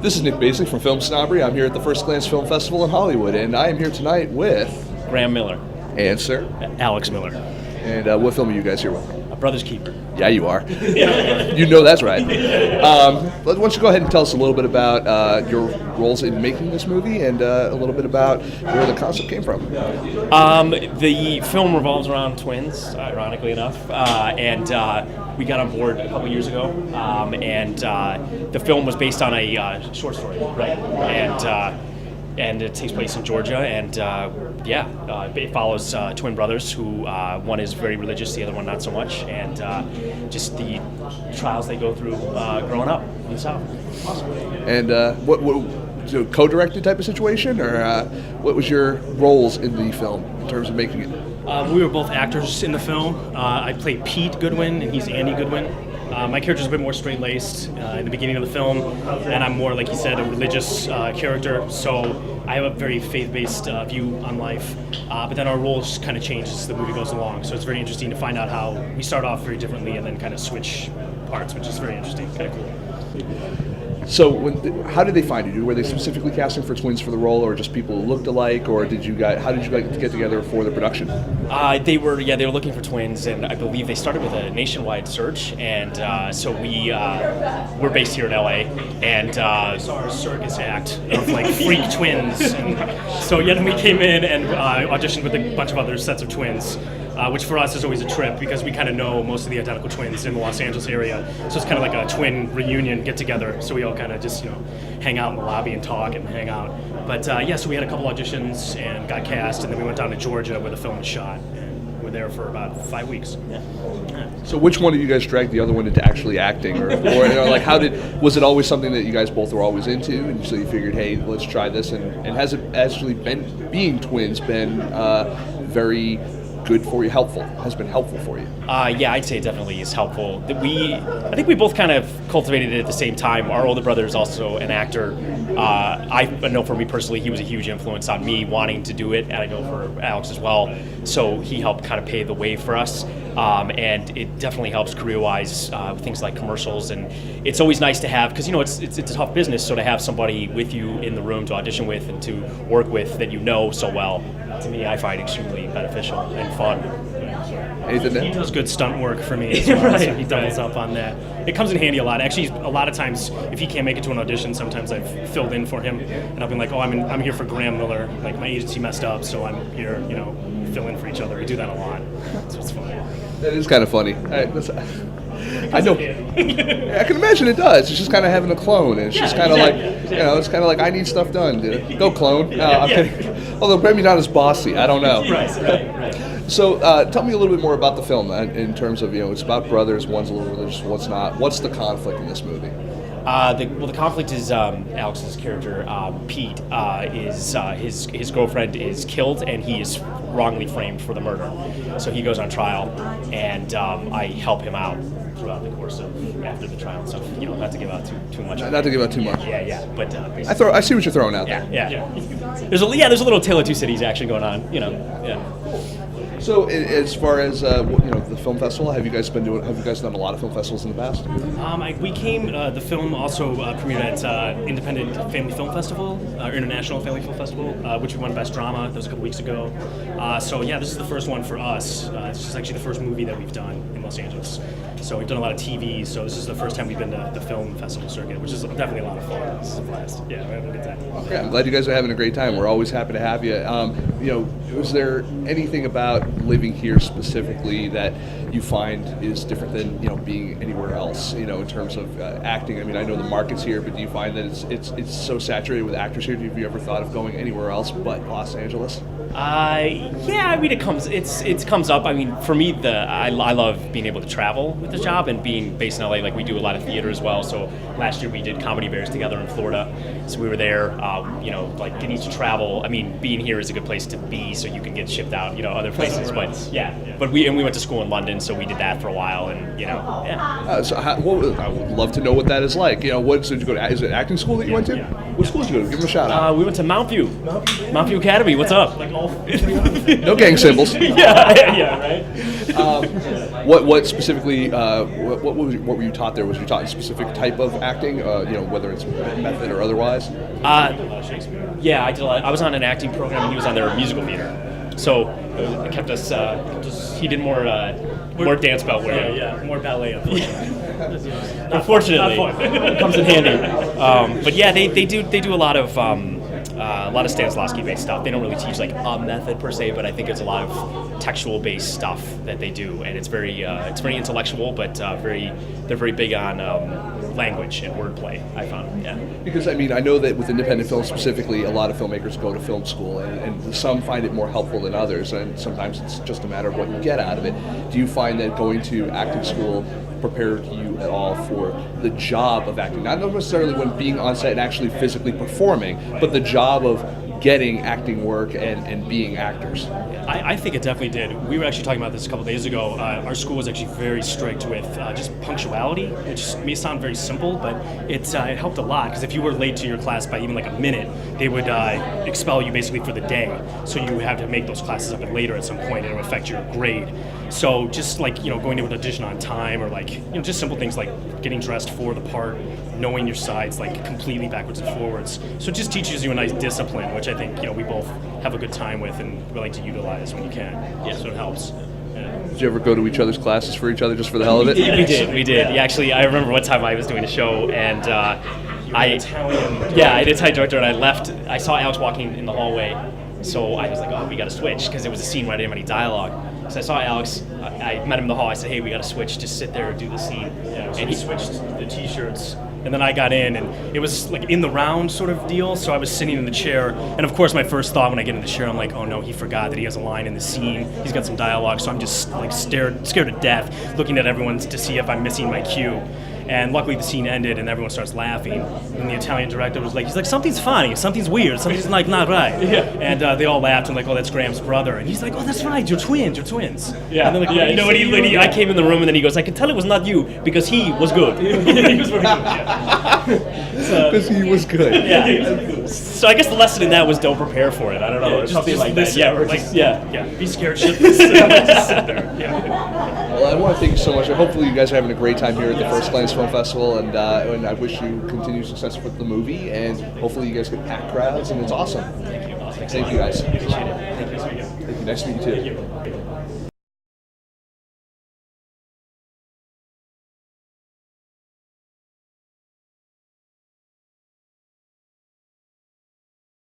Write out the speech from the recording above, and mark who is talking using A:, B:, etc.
A: This is Nick Basley from Film Snobbery. I'm here at the FirstGlance Film Festival in Hollywood, and I am here tonight with...
B: Mille.
A: And sir?
B: Alex Miller.
A: And what film are you guys here with?
B: A Brother's Keeper.
A: Yeah, you are. You know that's right. Why don't you go ahead and tell us a little bit about your roles in making this movie and a little bit about where the concept came from.
B: The film revolves around twins, ironically enough, and we got on board a couple years ago, and the film was based on a short story, right? And it takes place in Georgia, and it follows twin brothers who one is very religious, the other one not so much, and just the trials they go through growing up in the South.
A: Awesome. And what so co-directed type of situation, or what was your roles in the film in terms of making it?
C: We were both actors in the film. I played Pete Goodwin, and he's Andy Goodwin. My character's a bit more straight-laced in the beginning of the film, and I'm more, like you said, a religious character, so I have a very faith-based view on life, but then our roles kind of change as the movie goes along, so it's very interesting to find out how we start off very differently and then kind of switch parts, which is very interesting, kind of cool.
A: So, how did they find you? Were they specifically casting for twins for the role, or just people who looked alike, or how did you guys get together for the production?
B: They were looking for twins, and I believe they started with a nationwide search, and so we're based here in LA, and
C: saw our circus act of like freak twins, and so then we came in and auditioned with a bunch of other sets of twins. Which for us is always a trip because we kind of know most of the identical twins in the Los Angeles area. So it's kind of like a twin reunion get together. So we all kind of just, hang out in the lobby and talk and hang out. But so we had a couple auditions and got cast, and then we went down to Georgia where the film was shot. And we're there for about 5 weeks. Yeah.
A: So which one of you guys dragged the other one into actually acting, or like was it always something that you guys both were always into, and so you figured, hey, let's try this, and has it actually being twins been very good for you, has been helpful for you?
B: I'd say it definitely is helpful. I think we both kind of cultivated it at the same time. Our older brother is also an actor. I know for me personally, he was a huge influence on me wanting to do it, and I know for Alex as well. So he helped kind of pave the way for us, and it definitely helps career-wise with things like commercials. And it's always nice to have, because it's a tough business, so to have somebody with you in the room to audition with and to work with that you know so well, to me, I find extremely beneficial and fun.
C: He does good stunt work for me as well, right, so he doubles up on that. It comes in handy a lot. Actually, a lot of times, if he can't make it to an audition, sometimes I've filled in for him, and I've been like, I'm here for Graham Miller. Like, my agency messed up, so I'm here, fill in for each other. We do that a lot, so it's fun.
A: That is kind of funny. I know. I can imagine it does. It's just kind of having a clone, and it's just kind of like, it's kind of like, I need stuff done. Go clone. No, I'm kidding. Although maybe not as bossy. I don't know.
B: Right.
A: So tell me a little bit more about the film in terms of, it's about brothers, one's a little religious, one's not. What's the conflict in this movie?
B: The conflict is Alex's character, Pete, is his girlfriend is killed, and he is wrongly framed for the murder. So he goes on trial, and I help him out throughout the course of after the trial and stuff. Not to give out too much.
A: Not to give out too much.
B: Yeah. But
A: I see what you're throwing out there.
B: Yeah. There's a little Tale of Two Cities action going on.
A: So, as far as the film festival, have you guys done a lot of film festivals in the past?
C: The film also premiered at Independent Family Film Festival, or International Family Film Festival, which we won Best Drama. That was a couple weeks ago. This is the first one for us. This is actually the first movie that we've done in Los Angeles. So we've done a lot of TV, so this is the first time we've been to the film festival circuit, which is definitely a lot of fun. This is a blast. Yeah, we're having a good time.
A: Okay, I'm glad you guys are having a great time. We're always happy to have you. Was there anything about living here specifically that you find is different than being anywhere else? In terms of acting. I mean, I know the market's here, but do you find that it's so saturated with actors here? Have you ever thought of going anywhere else but Los Angeles?
B: I mean, it comes up. I mean, for me, I love being able to travel with the job and being based in LA. Like, we do a lot of theater as well. So last year we did Comedy Bears together in Florida. So we were there. Getting to travel. I mean, being here is a good place to be, so you can get shipped out, other places. But we went to school in London, so we did that for a while, and
A: I would love to know what that is like. What did you go to? Is it acting school that you went to?
B: Yeah.
A: What school did you go to? Give them a shout out.
B: We went to Mount View Academy. What's up?
C: Like all
A: No gang symbols.
B: yeah, right.
A: What specifically? What were you taught there? Was you taught a specific type of acting? Whether it's method or otherwise.
B: Yeah, I did a lot. I was on an acting program, and he was on their musical theater. So it kept us. He did more dance belt wearing.
C: Yeah, more ballet.
B: Unfortunately,
C: Not fun.
B: it comes in handy. But yeah, they do a lot of Stanislavski based stuff. They don't really teach like a method per se, but I think it's a lot of textual based stuff that they do, and it's very intellectual, but they're very big on language and wordplay. I found, yeah.
A: Because I mean, I know that with independent film specifically, a lot of filmmakers go to film school, and some find it more helpful than others, and sometimes it's just a matter of what you get out of it. Do you find that going to acting school prepared you at all for the job of acting? Not necessarily when being on set and actually physically performing, but the job of getting acting work and being actors.
C: I think it definitely did. We were actually talking about this a couple of days ago. Our school was actually very strict with just punctuality, which may sound very simple, but it helped a lot, because if you were late to your class by even like a minute, they would expel you basically for the day. So you have to make those classes up later at some point, and it would affect your grade. So just like, going to an audition on time, or like, just simple things like getting dressed for the part, knowing your sides like completely backwards and forwards. So it just teaches you a nice discipline, which I think, we both have a good time with and we like to utilize when you can. Yeah, so it helps. Yeah.
A: Did you ever go to each other's classes for each other just for the hell of it?
B: We did. Yeah, actually, I remember one time I was doing a show, and
C: Italian.
B: Yeah, I did Italian director, and I left. I saw Alex walking in the hallway, so I was like, oh, we got to switch, because it was a scene where I didn't have any dialogue. So I saw Alex. I met him in the hall. I said, hey, we got to switch. Just sit there and do the scene.
C: Yeah, so
B: and
C: he switched the T-shirts. And then I got in, and it was like in the round sort of deal. So I was sitting in the chair, and of course my first thought when I get in the chair, I'm like, oh no, he forgot that he has a line in the scene. He's got some dialogue, so I'm just like scared to death, looking at everyone to see if I'm missing my cue. And luckily the scene ended, and everyone starts laughing. And the Italian director was like, he's like, something's funny, something's weird, something's like not right. Yeah. And they all laughed and like, oh, that's Graham's brother. And he's like, oh, that's right, you're twins.
B: Yeah.
C: And then like,
B: I came in the room, and then he goes, I could tell it was not you because he was good.
C: He was very good. Yeah.
A: Because he was good.
B: Yeah. So I guess the lesson in that was don't prepare for it. I don't know,
C: Just
B: something like
C: listen,
B: that. Yeah, or
C: like,
B: just, yeah.
C: Be scared shitless. Just sit there. Yeah.
A: Well, I want to thank you so much. Hopefully you guys are having a great time here at the FirstGlance Film Festival, and I wish you continued success with the movie, and hopefully you guys get packed crowds, and it's awesome.
B: Thank you.
A: Thank you guys.
B: Appreciate it.
C: Thank you.
A: Thank you. Nice to meet you too.